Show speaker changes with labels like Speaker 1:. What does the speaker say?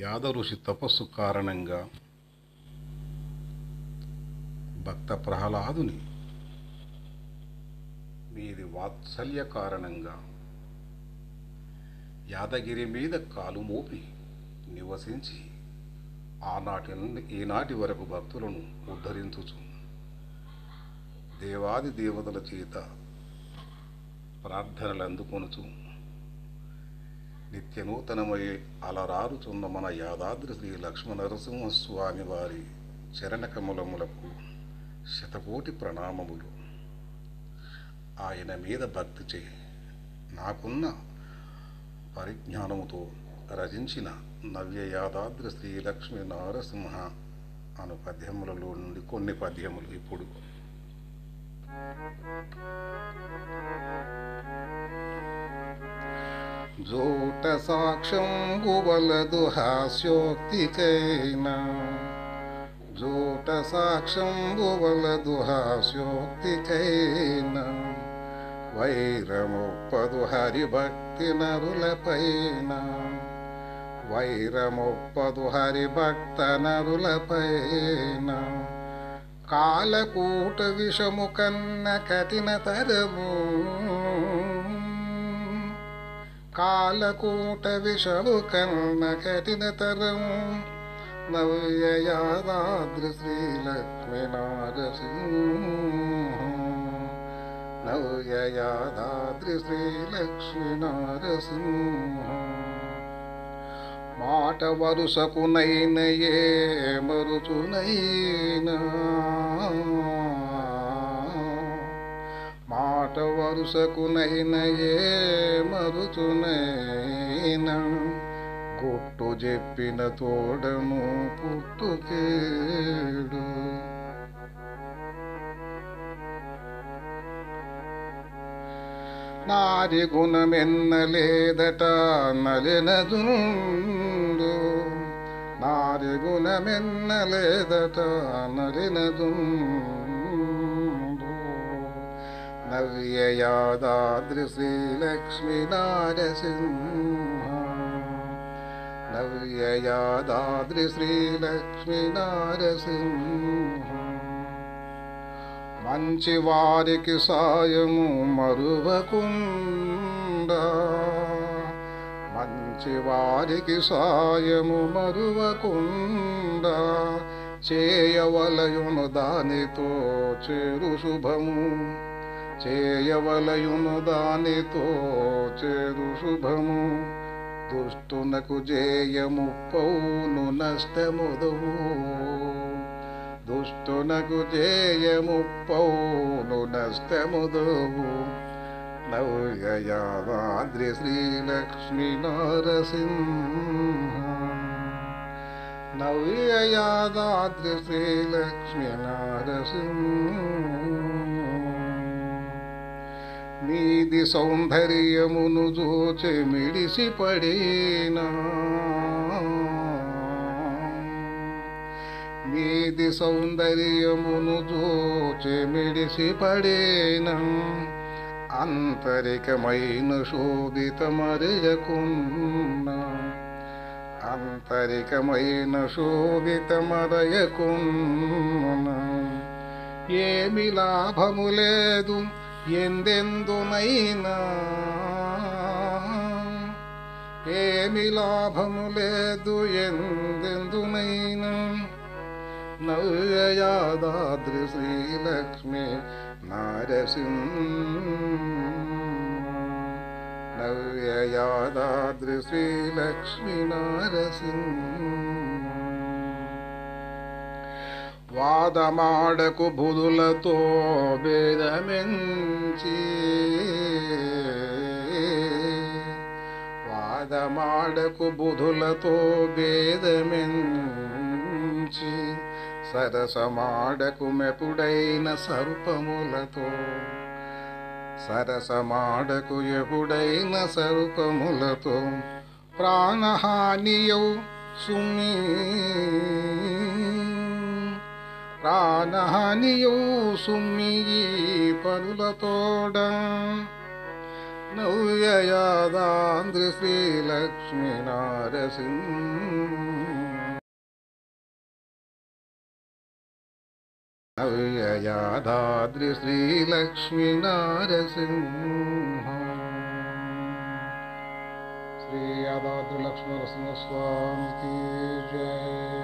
Speaker 1: యాద ఋషి తపస్సు కారణంగా భక్త ప్రహ్లాదుని మీది వాత్సల్య కారణంగా యాదగిరి మీద కాలు మోపి నివసించి ఆనాటి నుండి ఈనాటి వరకు భక్తులను ఉద్ధరించుచు దేవాది దేవతల చేత ప్రార్థనలు అందుకొనుచు నిత్యనూతనమై అలరారుచున్న మన యాదాద్రి శ్రీ లక్ష్మణనరసింహస్వామి వారి చరణకమలములకు శతకోటి ప్రణామములు. ఆయన మీద భక్తిచే నాకున్న పరిజ్ఞానముతో రచించిన నవ్య యాదాద్రి శ్రీ లక్ష్మీ నరసింహ అను పద్యములలో నుండి కొన్ని పద్యములు ఇప్పుడు. జోట సాక్ష్యంబు వలదు హాస్యోక్తికైనా, జోట సాక్ష్యంబు వలదు హాస్యోక్తికైనా, వైరమొప్పదు హరిభక్తి నరులపైన, వైరమొప్పదు హరిభక్త నరులపైన. కాలకూట విషము కన్న కఠినతరము, కాలకూట విషము కన్న కఠినతరము, నవ్య యాదాద్రి శ్రీ లక్ష్మీ నరసింహ, నవ్య యాదాద్రి శ్రీ లక్ష్మీ నరసింహ. మాట వరుసకునైన ఏ మరుచునైనా, మాట వరుసకునైన ఏ మరుచునైనా, గుట్టు చెప్పిన తోడను పుట్టుకేడు. నారి గుణమెన్నలేదట నలినదుండు, నారి గుణమెన్నలేదట నలినదుండు. నవ్య యాదాద్రి శ్రీ లక్ష్మీ నరసింహ, నవ్య యాదాద్రి శ్రీ లక్ష్మీ నరసింహ. మంచి వారికి సాయము మరువకుండా, మంచి వారికి సాయము మరువకుండా, చేయవలయును దానితో చేరు శుభము, చేయవలయును దానితో చేరు శుభము. దుష్టునకు జయముప్పౌను నష్టముదవు, దుష్టునకు జయముప్పౌను నష్టముదవు. నవ్య యాదాద్రి శ్రీ లక్ష్మీ నరసింహ, నవ్య యాదాద్రి శ్రీ లక్ష్మీ నరసింహ. మీది సౌందర్యమును జోచె మిడిసిపడేనా, మీది సౌందర్యమును జోచె మిడిసిపడేనా, అంతరికమైన శోభిత మరయకున్నా, అంతరికమైన శోభిత మరయకున్నా. ఏమి లాభము లేదు ఎందెందునైనా, ఏమి లాభము లేదు ఎందెందునైనా. నవ్య యాదాద్రి శ్రీ లక్ష్మీ నరసింహ, నవ్య యాదాద్రి శ్రీ లక్ష్మీ నరసింహ. వాదమాడకు బుధులతో భేదమెంచి, వాదమాడకు బుధులతో భేదమెంచి, సరసమాడకు మెపుడైన సర్పములతో, సరసమాడకు ఎపుడైన సర్పములతో. ప్రాణహానియౌ సుమి, ప్రాణహానియౌ సుమ్మి పరులతోడ, నవ్యయాదాంధ్రి శ్రీలక్ష్మీ నారసింహ నవ్యయాదాద్రి శ్రీలక్ష్మీ నారసింహ శ్రీ యాదాద్రి లక్ష్మీ నరసింహ స్వామికి జయ.